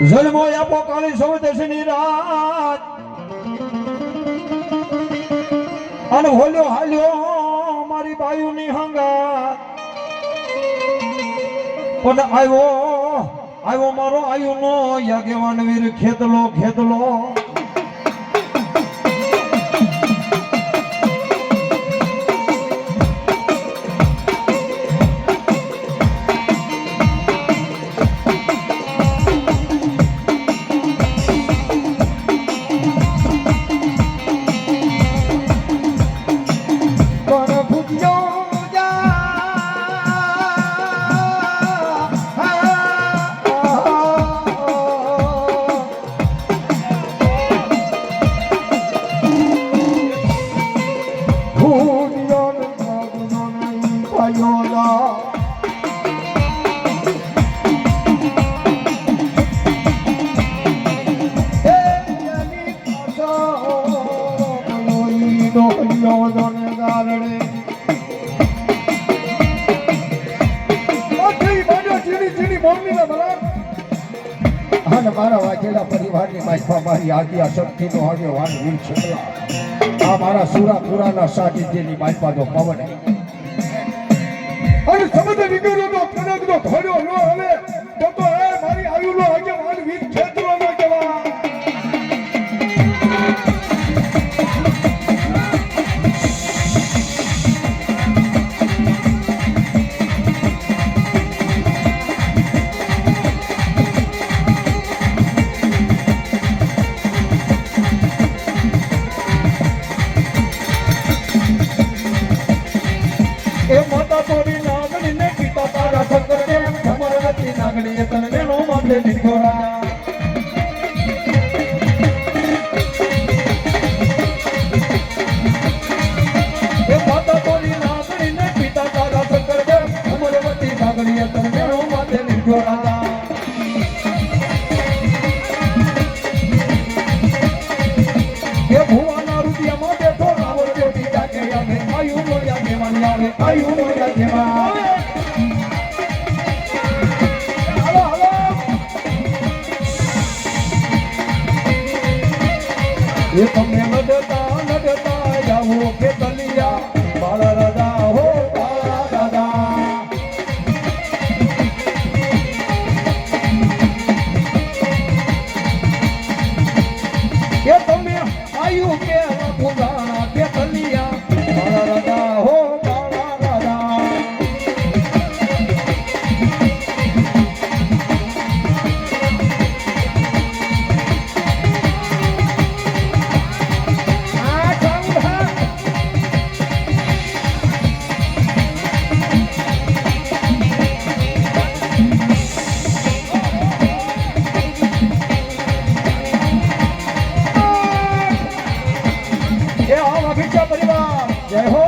જન્મો આપો કાળી સૌદશની રાત અને હોલ્યો હાલ્યો મારી બાયુની હંગા પણ આવ્યો મારો આયુનો યાગેવાન વીર ખેતલો ખેતલો મારા વાઘેલા પરિવારની માઇફા મારી આદિ શક્તિનો આગેવાન વીર છેલ્લા આ મારા સુરાપુરાના સાનિધ્યની માઇફાનો પવન અને સમજ વિગરોનો કનકનો ધોળ્યો નો હવે તો એ મારી આયુનો આગેવાન વીર છેલ્લાનો કહેવા નાગણી તને નો માથે નિકોરા એ માતા બોલી નાગણી ને પિતા તારા શંકર દે અમરવતી નાગણી તને નો માથે નિકોરા એ ભુવાના રૂપિયામાં બેઠો રાવણ બેટી જાગે આવે આયુ મોયા દેવાની આવે આયુ મોયા દેવા ये तुम्हें नडता जाओ के तलिया बाला राजा हो बाला राजा ये तुम्हें आयु के पुराना के तलिया बाला राजा हो बाला राजा जय हो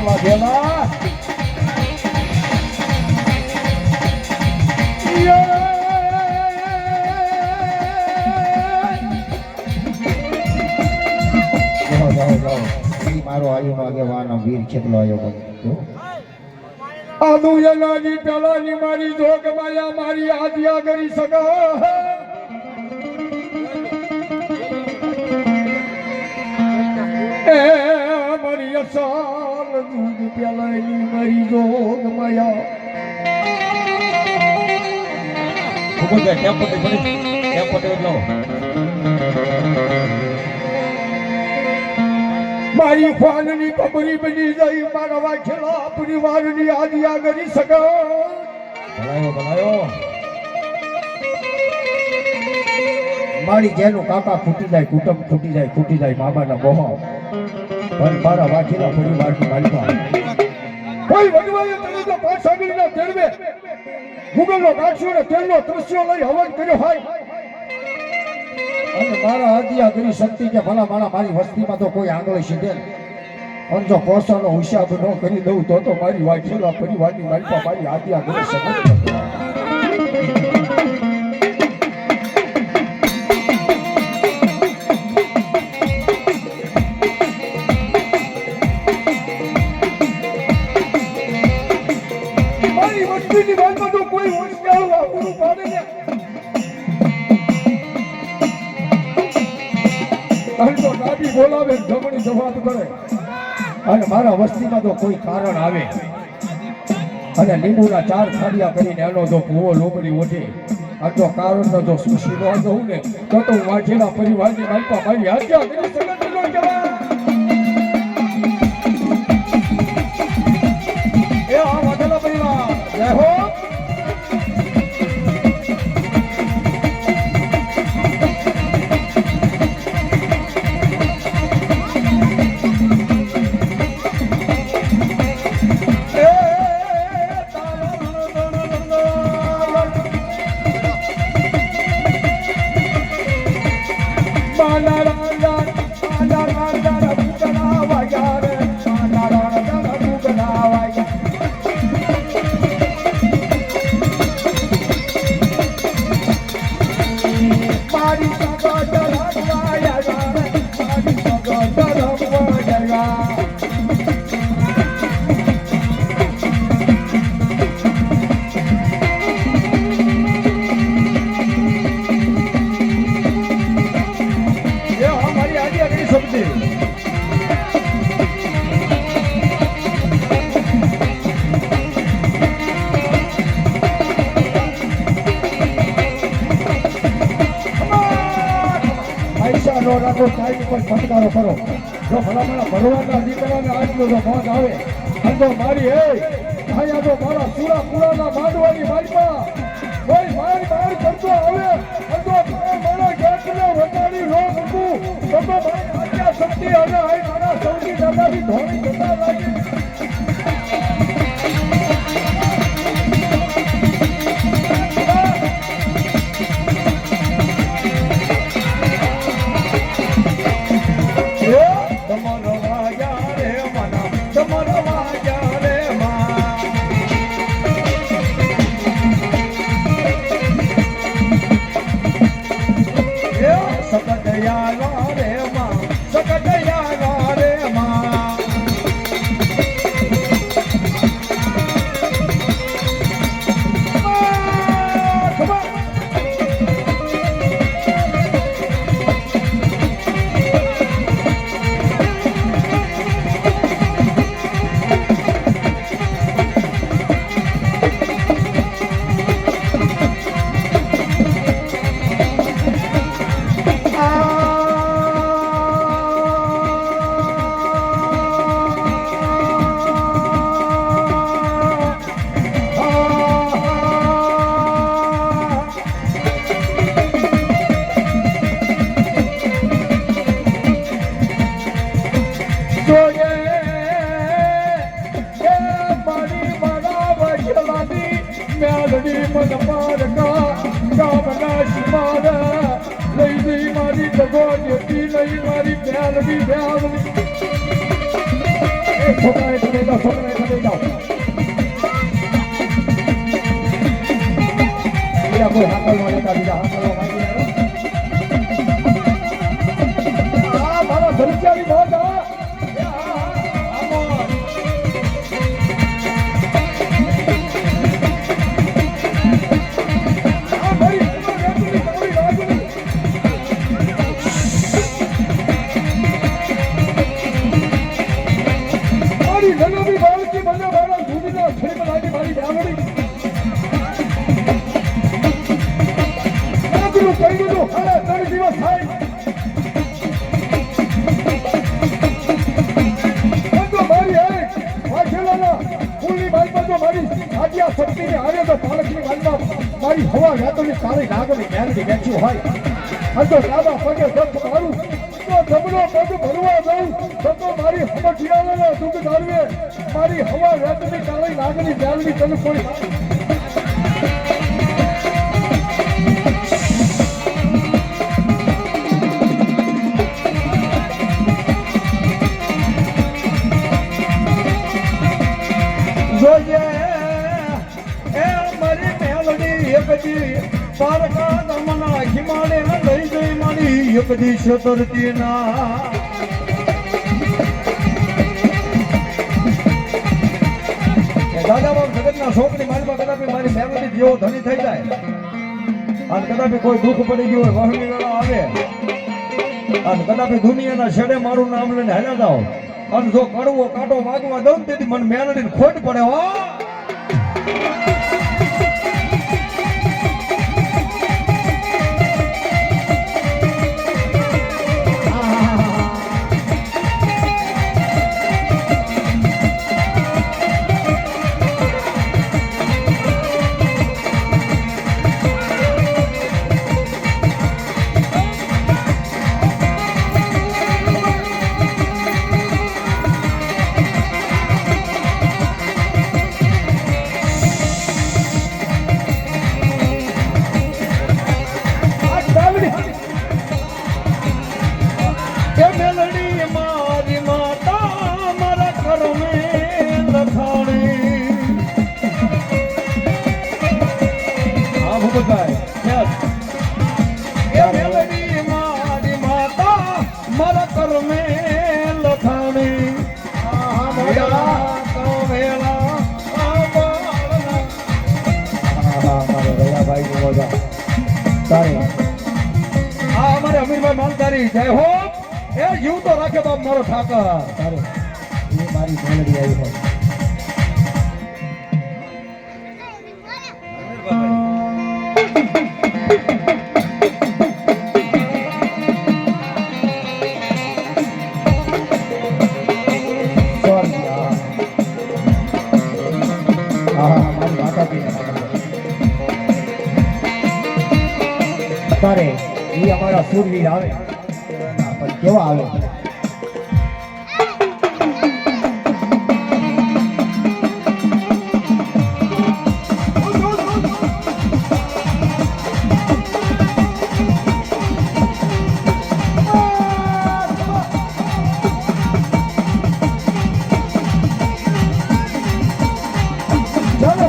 वाघेला मारो आयु આગેવાન વીર કેટલો આવ્યો આદુ યલાની પેલાની મારી જોગ માયા મારી આદિયા કરી સકા મારી અસાલ દૂધ પ્યાલાની મારી જોગ માયા ખૂબ જ કેમ પટે એટલો મારી ફાનની પબરી બની જઈ મારા વાઘેલા પરિવારની આદિયા કરી સકા બનાયો મારી જેનું કાકા ખૂટી જાય કુટુંબ ખૂટી જાય મામાના બોહા પણ મારા વાઘેલા પરિવારની માલિકા કોઈ વડવાએ તને તો પાંચ સાગરીના તેડવે ગુગલનો કાક્ષો ને તેલનો ત્રસ્યો લઈ હવન કર્યો હોય અને મારા આદિયા કરી શક્તિ કે ભલા મારી વસ્તીમાં તો કોઈ આંગળી સીધે અને જો કોસાનો હિસાબ ન કરી દઉં તો મારી વાઘેલા પરિવારની માલિકા મારી આદિયા કરી શકે અહીં તો ડાબી બોલાવે જમણી જવાબ કરે અને મારા વસ્તીમાં તો કોઈ કારણ આવે અને લીંબુના 4 ખાડિયા કરીને એનો જો ભૂવો લોબડી ઓઢે આ તો કારણનો જો સુશી નો દઉં ને તો હું વાંચેલા પરિવારની માલપા મારી આજ્ઞા કરી સગત નો જવાબ એ આ વાંચેલા પરિવાર જય હો ફટકારો કરો જો ભલામણા ભરવાના દીકરાને આટલો જો મોજ આવે તો મારી હે આયા તો મારા પૂરા પુરાના માંડવાની મારીમાં કોઈ માર કરતો આવે તો મારા ગેસને વટાડી નો મૂકું તો મારી આજ્ઞા શક્તિ અને આ મારા સૌથી દાદાની ધોણી જતા લાગી મારી હવા રાતોની કાળી નાગની મેલડી બેઠી હોય અને સાદા પગે દર્દ મારું તો જમણો પગ ભરવા દઉં તો મારી હમઠિયાળાના દુઃખ ધારવે મારી હવા રાતની કાળી નાગની મેલડી તને કોઈ જગદીશ તરતીના દાદા બાપ જગતના શોકની માલમાં કદાપી મારી મેલડી જેવો ધણી થઈ જાય અને કદાપી કોઈ દુઃખ પડી ગયું હોય વહમી વેળા આવે અને કદાચ દુનિયાના છેડે મારું નામ લઈને હાલ્યા જાઓ અને જો કડવો કાંટો માગવા દઉં તેથી મને મેલડીને ખોટ પડે હો. જય હો એ જીવ તો રાખે બાપ મારો ઠાકર તારે એ મારી મેલડી આવી હોય. તારે એ અમારા સુરવીર આવે પણ કેવા આવે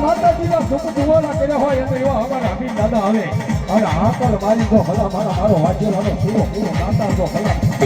માતાજીના સુખ ધુવાના કર્યા હોય તો એવા અમારા હબીબ દાદા આવે અને આ પર મારી તો ભલા મારો વાજેલાનો પૂરો નાતા તો ભલા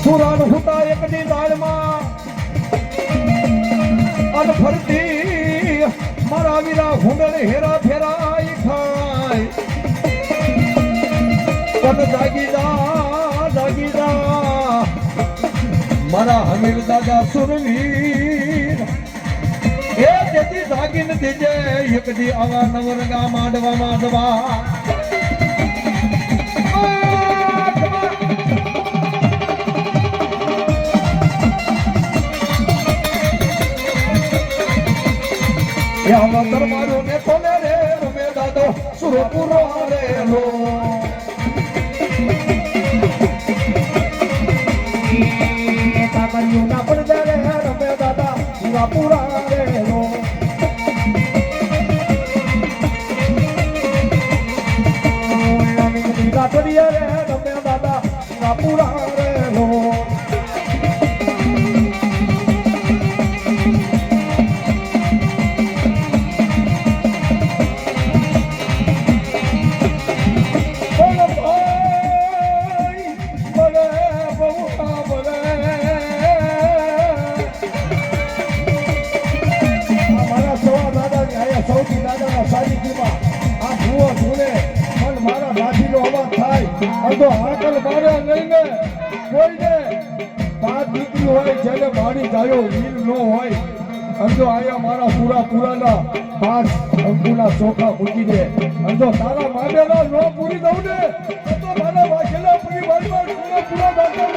સુરાન હુતા એક દી દાળમાં અન ફરતી મારા વીરા હુંડળ હેરા ફેરાઈ ખાય પદ જાગીદા મારા હમીર દાદા સુરવીર એ જેથી જાગીને દીજે એક દી આવા નવરંગા માંડવામાં દવા દરબારો ને ખોલે રે રમે દાદો સુરપુરો હારેલો કામરિયું ના પડદે રે રમે દાદા સુરપુરા હારેલો રાતડીએ રે રમે દાદા સુરપુરા હારેલો સૌથી દાદાના સાનિધ્યમાં આ ભૂવો ધૂને પણ મારા લાઠીનો અવાજ થાય અડધો હાકલ મારે લઈને કોઈને પાંચ દીકરી હોય જેને મારી ગાયો વીર ન હોય અડધો આયા મારા પુરાના પાંચ અંકુના ચોખા મૂકી દે અડધો તારા મામેલા ન પૂરી દઉં ને તો મારા વાઘેલા પૂરી વાળીમાં પૂરા દાદા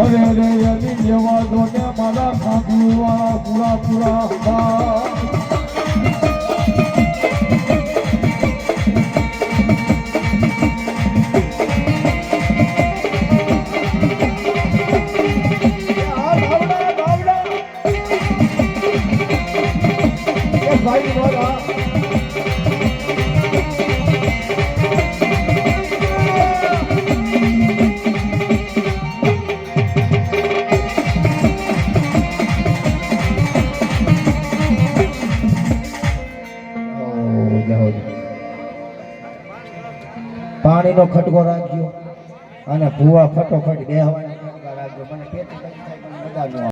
અરે રે એની જેવા જોને મારા ખાંભી વાળા પૂરા પૂરા હતા. ભાઈ બોલા પાણીનો ખટકો રાખજો અને ભૂવા ફટોફટ બેહવાના રાખજો. મને પેટ કઈ થાય પણ મજા ન આવે.